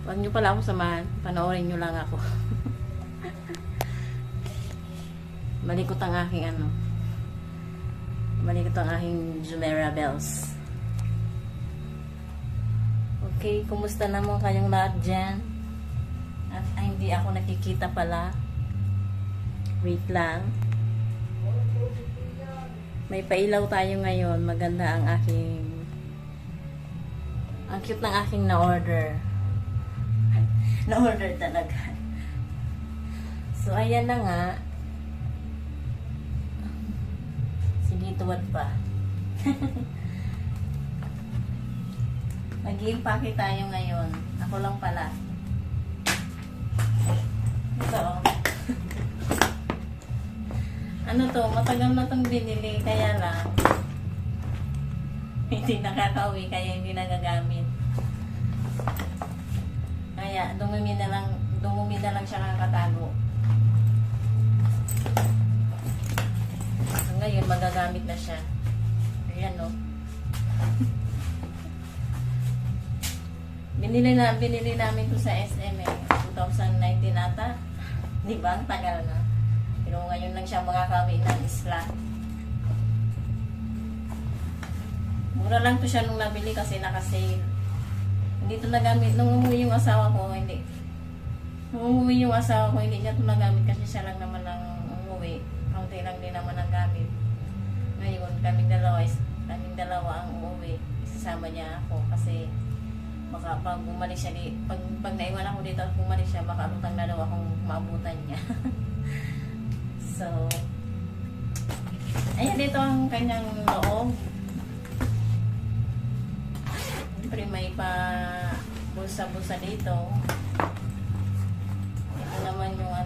wag nyo pala ako samahan, panoorin nyo lang ako. Malikot ang aking malikot ang aking Jumeirah bells. Okay, kumusta naman kayong lahat dyan? At hindi ako nakikita pala. Wait lang. May pailaw tayo ngayon. Maganda ang cute ng aking na-order. Na-order talaga. So, ayan na nga. Sige, tuwad pa. Mag-i-impake tayo ngayon. Ako lang pala. Ito. Ano to? Matagal na itong binili. Kaya lang. Hindi nakakauwi. Kaya hindi nagagamit. Kaya dumumi na lang siya kakatago. So, ngayon magagamit na siya. Ayan o. Binili namin to sa SM 2019 ata. Di ba? Ang tagal na. Pero ngayon lang siya makakawin ng isla. Mura lang to siya nung nabili kasi naka-sale. Hindi to nagamit. Nung umuwi yung asawa ko, hindi. Nung umuwi yung asawa ko, hindi niya to nagamit kasi siya lang naman ang umuwi. Kaunti lang din naman ang gamit. Ngayon, kaming dalawa ang umuwi. Isasama niya ako kasi baka pag bumalik siya pag naiwan ako dito at bumalik siya, baka lutang na daw akong maabutan niya. So, ayan, dito ang kanyang loob. Siyempre may pa bulsa-bulsa dito. Ito naman yung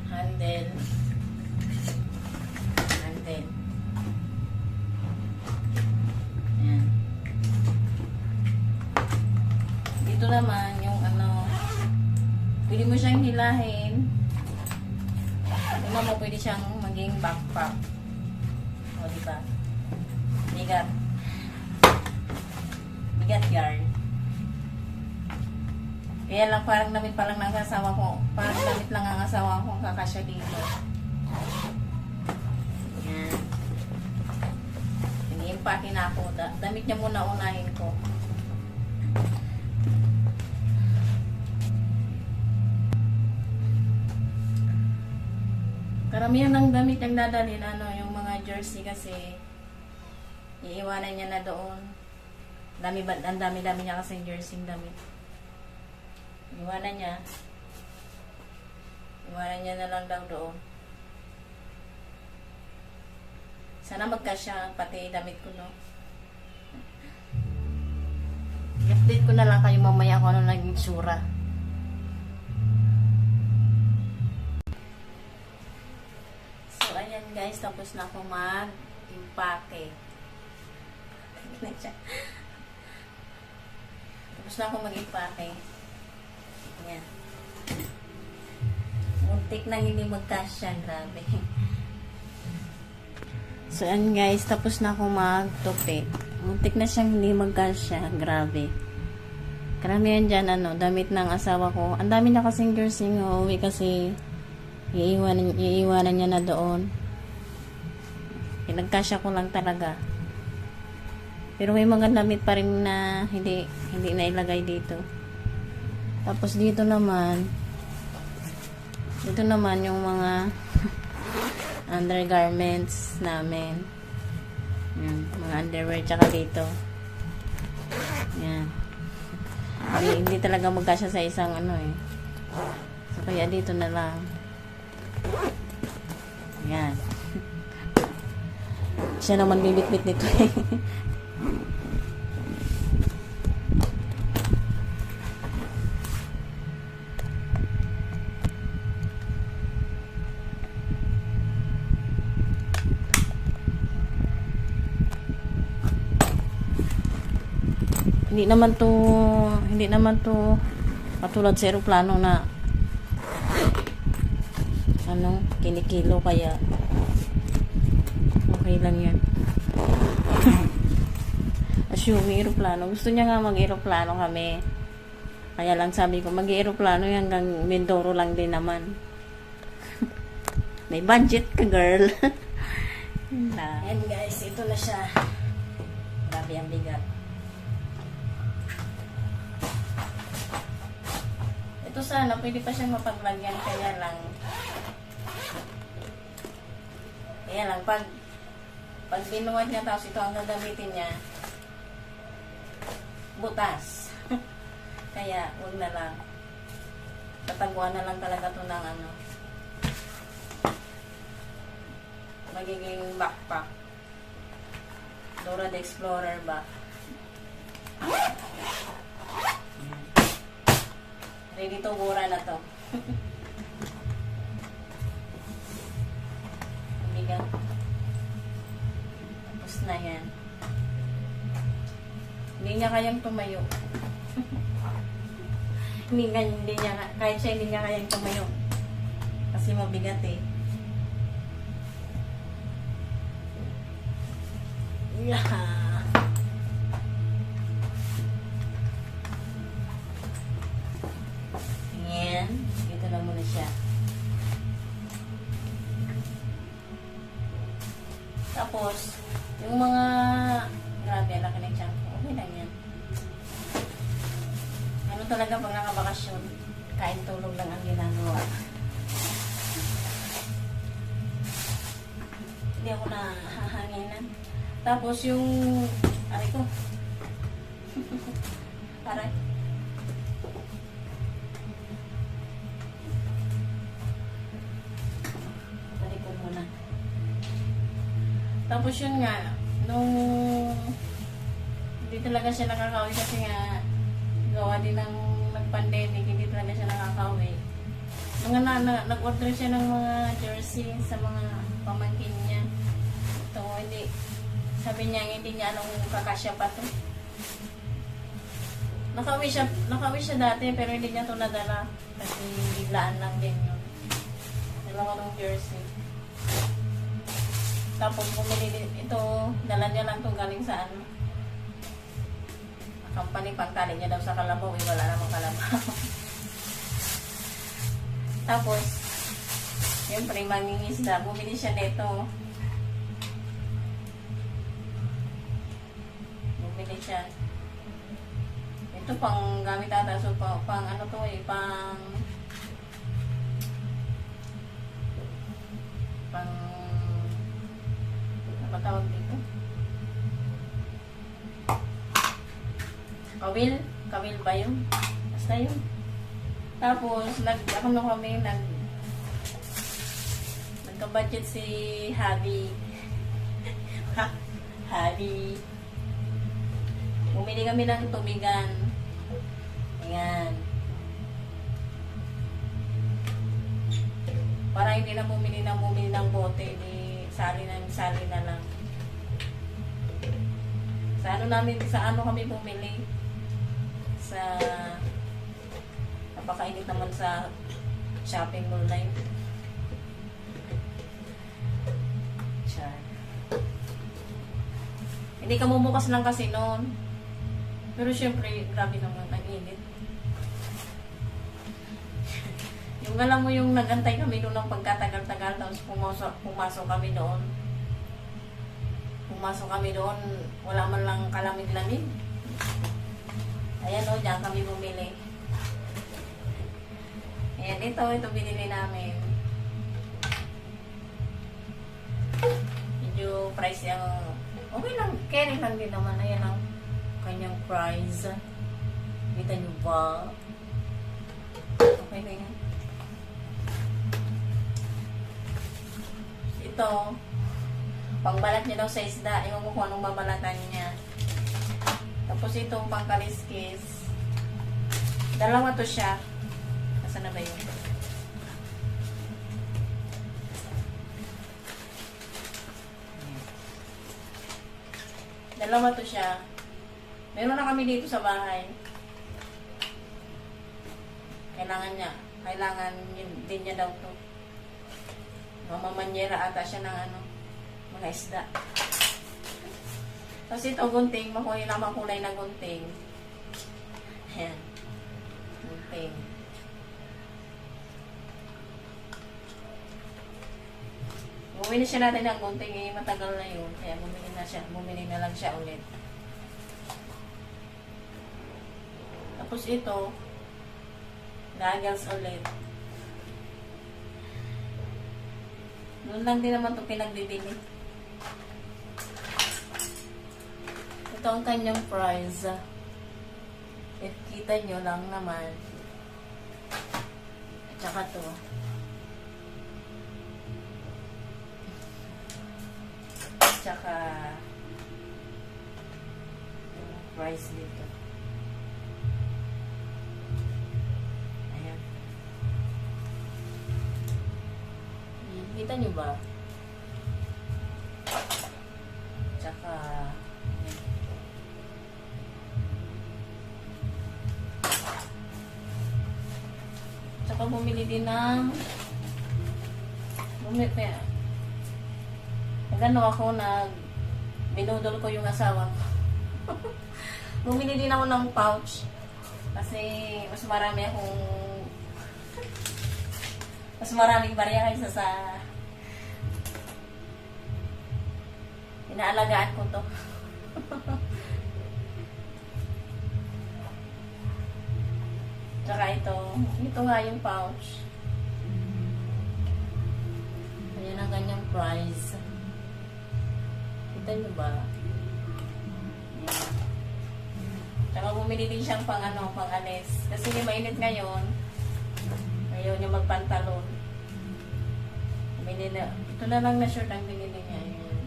handle. Ayan. Dito naman yung pwede mo siyang hilahin. Tingnan mo, pwede siyang maging backpack. O, diba? Bigat yarn. Kaya lang parang damit pa lang ng asawa ko. Parang damit lang ang asawa ko ang kakasya dito. Yan. Iniimpake na ako. Damit niya muna unahin ko. Karamihan ng damit ang dadalhin, yung mga jersey kasi iiwanan niya na doon. Ang dami-dami niya kasi jersey damit. Iiwanan niya na lang daw doon. Sana magkasya pati damit ko, no? I-update ko na lang kayo mamaya kung ano naging tsura. So, ayan guys, tapos na ako mag-impake. Tapos na ako mag-impake. Ayan. Muntik na hindi magkasya. Grabe. So, ayan guys, tapos na ako mag-tupi. Muntik na siyang hindi magkasya. Grabe. Karamihan dyan, damit ng asawa ko. Ang dami na kasing jersey ng uwi kasi iiwanan niya na doon. Pinagkasya ko lang talaga. Pero may mga damit pa rin na hindi na ilagay dito. Tapos dito naman yung mga undergarments namin. Yan, mga underwear tsaka dito. Yan. Hindi talaga magkasya sa isang So kaya dito na lang. Yan. Siya naman bibit-bit nito eh. Hindi naman to katulad sa eroplano na kinikilo, kaya okay lang yan. yung eroplano. Gusto niya nga mag-eroplano kami. Kaya lang sabi ko, mag-eroplano hanggang Mindoro lang din naman. May budget ka, girl. And guys, ito na siya. Grabe ang bigat. Ito sana, pwede pa siyang mapaglagyan. Kaya lang, pag binuwag niya, tapos ito ang gagamitin niya, butas. Kaya, huwag na lang. Tataguan na lang talaga ito ng ano. Magiging backpack. Dora the Explorer ba? Ready to gura na to. Bigat. Tapos na yan. Hindi niya kayang tumayo. Kahit siya hindi niya kayang tumayo. Kasi mabigat eh. Yeah. Ayan. Dito na muna siya. Tapos, yung mga grabe, laki ng tiyan ko. Okay lang yan. Ano talaga pag nakabakasyon, kain tulog lang ang ginagawa. Hindi ako nahahanginan. Tapos yung aray ko. Aray. Balik ko muna. Tapos yun nga, nung hindi talaga siya nakakauwi kasi nga gawa din ng nag-pandemic, hindi talaga siya nakakauwi. Nung nag-order siya ng mga jersey sa mga pamangkin niya. Ito, hindi. Sabi niya, hindi niya anong kakasya pa to. Nakauwi siya dati, pero hindi niya ito nadala. Kasi biglaan lang din yun. Dalawa ng jersey. Tapos bumili din ito, dala niya lang ito galing sa ano. Company, pangtali niya daw sa Kalabaw, wala namang Kalabaw. Tapos, siyempre, mangingisda. Bumili siya nito. Bumili siya. Ito pang gamit ata. So, pang ano to eh, pang ano ba tawag dito? Kawil ba yun? Basta yun. Tapos, nagka-budget si Habi. Habi. Bumili kami ng tubigan. Ayan. Para hindi na bumili ng bote. Sali na lang. Sa ano kami bumili? Napakainit naman sa shopping mall na yun. Char. Hindi ka bumukas lang kasi noon. Pero syempre, grabe naman ang init. Yung alam mo yung nagantay kami doon ng pagkatagal-tagal, tapos pumasok kami doon. Wala man lang kalamig-lamig. Ayan o, dyan kami bumili. Ayan, ito binili namin. Medyo price yung, okay lang, caring lang din naman. Ayan ang kanyang price. Kita nyo ba? Okay na yan. Ito, pangbalat niya daw sa isda. Ewan ko kung anong babalatan niya. Tapos itong pangkaliskis. Dalawa to siya. Nasaan na ba yun? Dalawa to siya. Meron na kami dito sa bahay. Kailangan din niya daw to. Mamamanyera ata siya ng mga isda. Tapos ito, gunting. Makunin naman kulay na gunting. Ayan. Gunting. Bumili siya natin ng gunting. Eh, matagal na yun. Kaya bumili na siya. Bumili na lang siya ulit. Tapos ito, goggles ulit. Noon lang din naman ito pinagbibili. Ito ang kanyang price. If kita nyo lang naman. At saka ito. At saka price dito. Ayan. Kita nyo ba? Tsaka bumili din ng nagano ako binudol ko yung asawa ko. Bumili din ako ng pouch kasi mas maraming barya kaysa sa inaalagaan ko to. Tsaka ito nga yung pouch. Ayan ang kanyang price. Kita nyo ba? Ayan. Tsaka bumili din siyang pang-alis. Kasi yung mainit ngayon, ayaw niya magpantalon. Ito na lang na short ang binili niya. Ayan.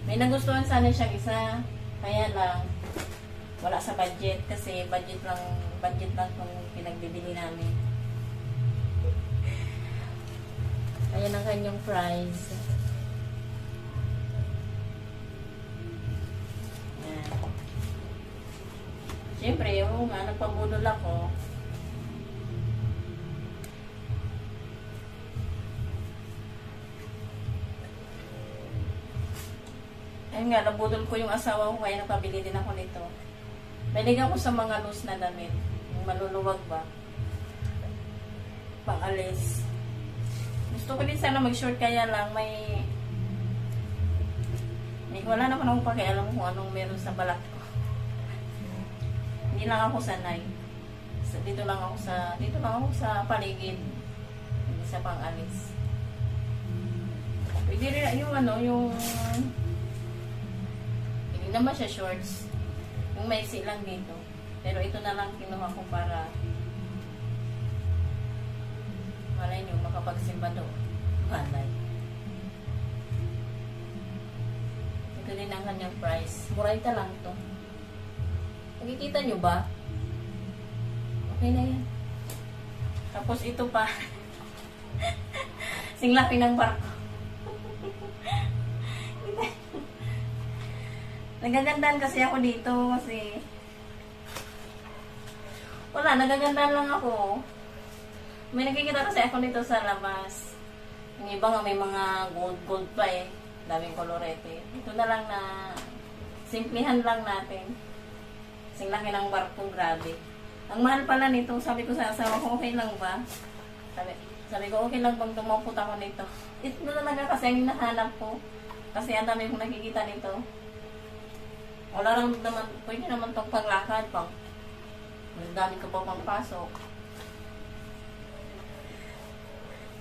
May nagustuhan sana siyang isa. Kaya lang, wala sa budget kasi budget lang kung pinagbibili namin. Ayan ang kanyang price. Ayan. Siyempre, nagpabudol ako. Ayun nga, nabudol ko yung asawa ko kaya napabili din ako nito. Mahilig ako sa mga loose na damit. Yung maluluwag ba? Pang-alis. Gusto ko din sana mag-short kaya lang wala naman akong pakialam kung anong meron sa balat ko. Hindi lang ako sanay. Dito lang ako sa paligid. Hindi sa pang-alis. Pwede rin hindi naman siya shorts. Yung maiksi lang dito. Pero ito na lang kinuha ko para malay nyo makapagsimba doon. Malay. Ito din ang kanyang price. Murayta lang to. Nakikita nyo ba? Okay na yan. Tapos ito pa. Singlaki ng barko. Nagagandahan kasi ako dito kasi nagagandahan lang ako. May nakikita kasi ako dito sa labas. Yung iba nga may mga gold pa eh. Daming kolorete. Ito na lang na simplihan lang natin. Kasing laki ng barko, grabe. Ang mahal pala nito, sabi ko sa asawa ko, okay lang ba? Sabi ko, okay lang bang tumapot ako nito. Ito na talaga kasi ang nahanap ko. Kasi ang dami kong nakikita nito. Wala lang naman, pwede naman itong panglakad pang. Dami ko pa pang pasok.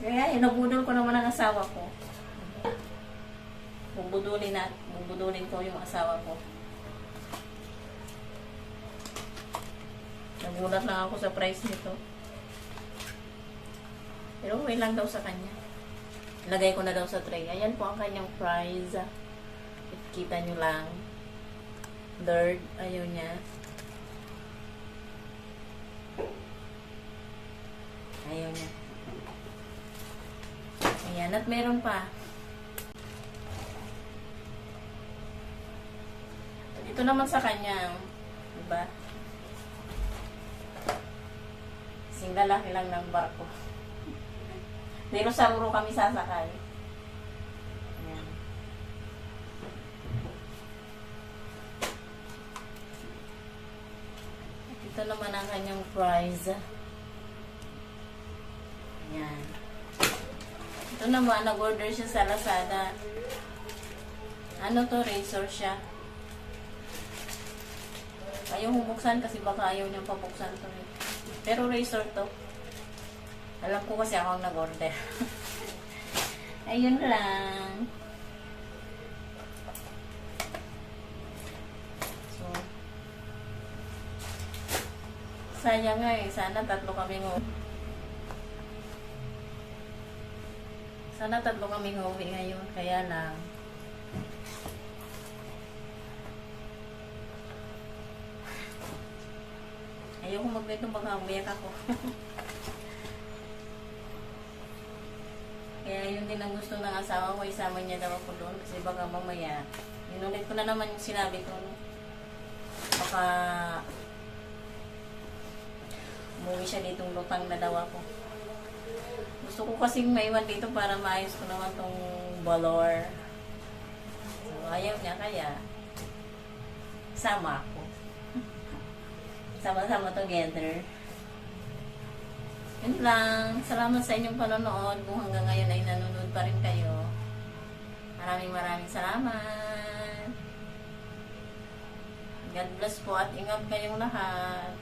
Kaya hinabudol ko naman ang asawa ko. Bubudulin ko yung asawa ko. Nagulat lang ako sa price nito. Pero okay lang daw sa kanya. Lagay ko na daw sa tray. Ayan po ang kanyang price. Kita nyo lang. Third, ayaw niya. Ayaw niya. Ayan, at meron pa. Ito naman sa kanya. Diba? Kasing lalaki lang ng barko. Pero sa uro kami sasakay. Ito naman ang kanyang prize. Ayan. Ito naman, nag-order siya sa Lazada. Ano to, razor siya. Ayaw bubuksan kasi baka ayaw niyang pabuksan to. Pero razor to. Alam ko kasi ako ang nag-order. Ayun lang. So, sayang nga eh. Sana tatlo kaming uwi ngayon. Kaya lang. Ayoko mag-ganito baka umiyak ako. Kaya yun din ang gusto ng asawa ko, isama niya daw ako doon kasi baka mamaya, inulit ko na naman yung sinabi ko, no? Baka umuwi siya ditong lutang na daw ako. Gusto ko kasing maiwan dito para maayos ko naman tong balor. So, ayaw niya kaya sama ako. Sama-sama together. Yun lang. Salamat sa inyong panonood. Kung hanggang ngayon ay nanonood pa rin kayo. Maraming salamat. God bless po at ingat kayong lahat.